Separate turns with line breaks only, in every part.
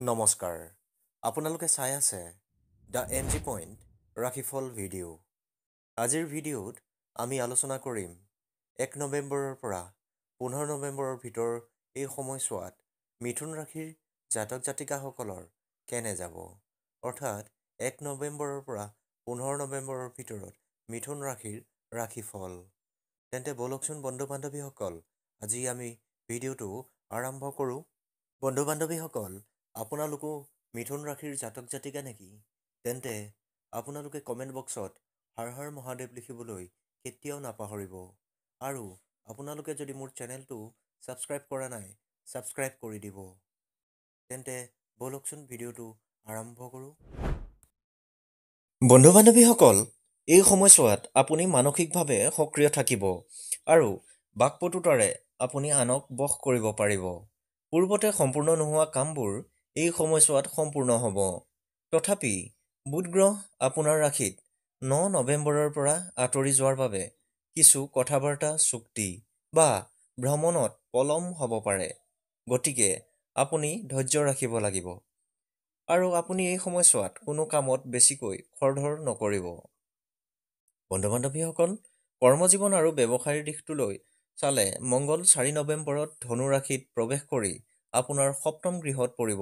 নমস্কাৰ আপোনালোকে চাই আছে দ্য এনজি পইণ্ট ৰাশিফল ভিডিঅ'। আজিৰ ভিডিঅ'ত আমি আলোচনা কৰিম 1 নৱেম্বৰৰ পৰা 15 নৱেম্বৰৰ ভিতৰৰ এই সময়ছোৱাত মিথুন ৰাশিৰ জাতক জাতিকাসকলৰ কেনে যাব, অৰ্থাৎ 1 নৱেম্বৰৰ পৰা 15 নৱেম্বৰৰ ভিতৰত মিথুন ৰাশিৰ ৰাশিফল। তেন্তে বলকচোন বন্ধু বান্ধৱীসকল, আজি আমি ভিডিঅ'টো আৰম্ভ কৰোঁ। বন্ধু বান্ধৱীসকল, আপোনালোকো মিথুন ৰাশিৰ জাতক জাতিকা নেকি? তেন্তে আপোনালোকে কমেণ্ট বক্সত হৰ হৰ মহাদেৱ লিখিবলৈ কেতিয়াও নাপাহৰিব। আৰু আপোনালোকে যদি মোৰ চেনেলটো ছাবস্ক্ৰাইব কৰা নাই, ছাবস্ক্ৰাইব কৰি দিব। তেন্তে বলকচোন ভিডিঅ'টো আৰম্ভ কৰোঁ। বন্ধু বান্ধৱীসকল, এই সময়ছোৱাত আপুনি মানসিকভাৱে সক্ৰিয় থাকিব আৰু বাকপটুতাৰে আপুনি আনক বশ কৰিব পাৰিব। পূৰ্বতে সম্পূৰ্ণ নোহোৱা কামবোৰ এই সময়ছোৱাত সম্পূৰ্ণ হ'ব। তথাপি বুধ গ্ৰহ আপোনাৰ ৰাশিত 9 নৱেম্বৰৰ পৰা আঁতৰি যোৱাৰ বাবে কিছু কথা-বাৰ্তা, চুক্তি বা ভ্ৰমণত পলম হ'ব পাৰে। গতিকে আপুনি ধৈৰ্য ৰাখিব লাগিব আৰু আপুনি এই সময়ছোৱাত কোনো কামত বেছিকৈ খৰধৰ নকৰিব। বন্ধু বান্ধৱীসকল, কৰ্মজীৱন আৰু ব্যৱসায়ৰ দিশটোলৈ চালে মংগল 4 নৱেম্বৰত ধনু ৰাশিত প্ৰৱেশ কৰি আপোনাৰ সপ্তম গৃহত পৰিব।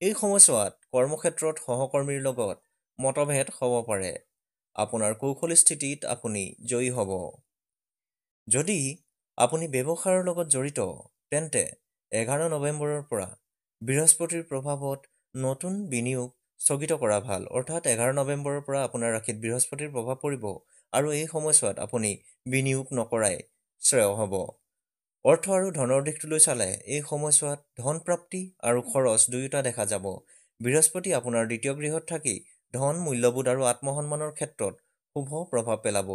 এই সময়ছোৱাত কৰ্মক্ষেত্ৰত সহকৰ্মীৰ লগত মতভেদ হ'ব পাৰে। আপোনাৰ কৌশলী স্থিতিত আপুনি জয়ী হ'ব। যদি আপুনি ব্যৱসায়ৰ লগত জড়িত, তেন্তে 11 নৱেম্বৰৰ পৰা বৃহস্পতিৰ প্ৰভাৱত নতুন বিনিয়োগ স্থগিত কৰা ভাল। অৰ্থাৎ 11 নৱেম্বৰৰ পৰা আপোনাৰ ৰাশিত বৃহস্পতিৰ প্ৰভাৱ পৰিব আৰু এই সময়ছোৱাত আপুনি বিনিয়োগ নকৰাই শ্ৰেয় হ'ব। অৰ্থ আৰু ধনৰ দিশটোলৈ চালে এই সময়ছোৱাত ধন প্ৰাপ্তি আৰু খৰচ দুয়োটা দেখা যাব। বৃহস্পতি আপোনাৰ দ্বিতীয় গৃহত থাকি ধন, মূল্যবোধ আৰু আত্মসন্মানৰ ক্ষেত্ৰত শুভ প্ৰভাৱ পেলাব।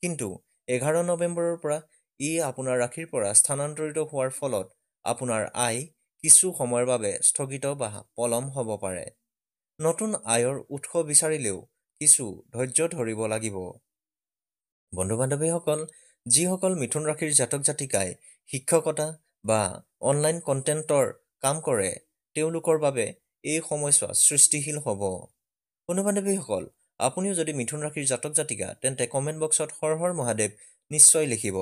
কিন্তু 11 নৱেম্বৰৰ পৰা ই আপোনাৰ ৰাশিৰ পৰা স্থানান্তৰিত হোৱাৰ ফলত আপোনাৰ আয় কিছু সময়ৰ বাবে স্থগিত বা পলম হ'ব পাৰে। নতুন আয়ৰ উৎস বিচাৰিলেও কিছু ধৈৰ্য ধৰিব লাগিব। বন্ধু বান্ধৱীসকল, যিসকল মিথুন ৰাশিৰ জাতক জাতিকাই শিক্ষকতা বা অনলাইন কণ্টেণ্টৰ কাম কৰে, তেওঁলোকৰ বাবে এই সময়ছোৱা সৃষ্টিশীল হ'ব। বন্ধু বান্ধৱীসকল, আপুনিও যদি মিথুন ৰাশিৰ জাতক জাতিকা, তেন্তে কমেণ্ট বক্সত হৰ হৰ মহাদেৱ নিশ্চয় লিখিব।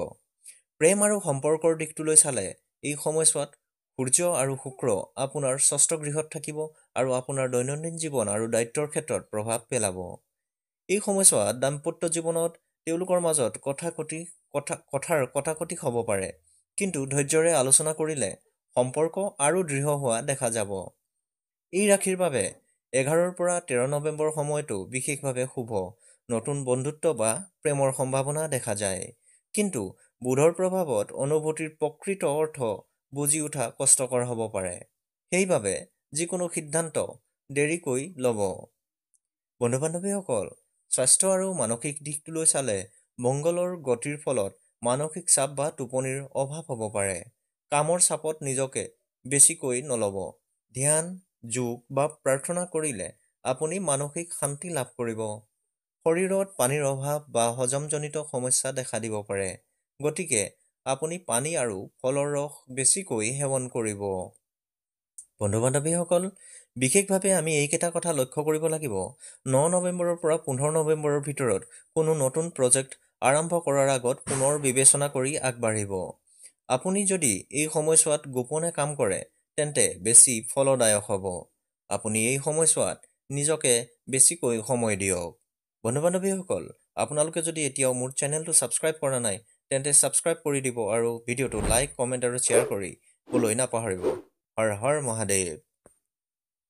প্ৰেম আৰু সম্পৰ্কৰ দিশটোলৈ চালে এই সময়ছোৱাত সূৰ্য আৰু শুক্ৰ আপোনাৰ ষষ্ঠ গৃহত থাকিব আৰু আপোনাৰ দৈনন্দিন জীৱন আৰু দায়িত্বৰ ক্ষেত্ৰত প্ৰভাৱ পেলাব। এই সময়ছোৱাত দাম্পত্য জীৱনত তেওঁলোকৰ মাজত কথাৰ কটাকটি হ'ব পাৰে, কিন্তু ধৈৰ্যৰে আলোচনা কৰিলে সম্পৰ্ক আৰু দৃঢ় হোৱা দেখা যাব। এই ৰাশিৰ বাবে 11 পৰা 13 নৱেম্বৰ সময়টো বিশেষভাৱে শুভ। নতুন বন্ধুত্ব বা প্ৰেমৰ সম্ভাৱনা দেখা যায়। কিন্তু বুধৰ প্ৰভাৱত অনুভূতিৰ প্ৰকৃত অৰ্থ বুজি উঠা কষ্টকৰ হ'ব পাৰে। সেইবাবে যিকোনো সিদ্ধান্ত দেৰিকৈ ল'ব। বন্ধু বান্ধৱীসকল, স্বাস্থ্য আৰু মানসিক দিশটোলৈ চালে মংগলৰ গতিৰ ফলত মানসিক চাপ বা টোপনিৰ অভাৱ হ'ব পাৰে। কামৰ চাপত নিজকে বেছিকৈ নল'ব। ধ্যান, যোগ বা প্ৰাৰ্থনা কৰিলে আপুনি মানসিক শান্তি লাভ কৰিব। শৰীৰত পানীৰ অভাৱ বা হজমজনিত সমস্যা দেখা দিব পাৰে। গতিকে আপুনি পানী আৰু ফলৰ ৰস বেছিকৈ সেৱন কৰিব। বন্ধু বান্ধৱীসকল, বিশেষভাৱে আমি এইকেইটা কথা লক্ষ্য কৰিব লাগিব। 9 নৱেম্বৰৰ পৰা 15 নৱেম্বৰৰ ভিতৰত কোনো নতুন প্ৰজেক্ট আৰম্ভ কৰাৰ আগত পুনৰ বিবেচনা কৰি আগবাঢ়িব। আপুনি যদি এই সময়ছোৱাত গোপনে কাম কৰে, তেন্তে বেছি ফলদায়ক হ'ব। আপুনি এই সময়ছোৱাত নিজকে বেছিকৈ সময় দিয়ক। বন্ধু বান্ধৱীসকল, আপোনালোকে যদি এতিয়াও মোৰ চেনেলটো ছাবস্ক্ৰাইব কৰা নাই, তেন্তে ছাবস্ক্ৰাইব কৰি দিব আৰু ভিডিঅ'টো লাইক, কমেণ্ট আৰু শ্বেয়াৰ কৰিবলৈ নাপাহৰিব। হৰ হৰ মহাদেৱ।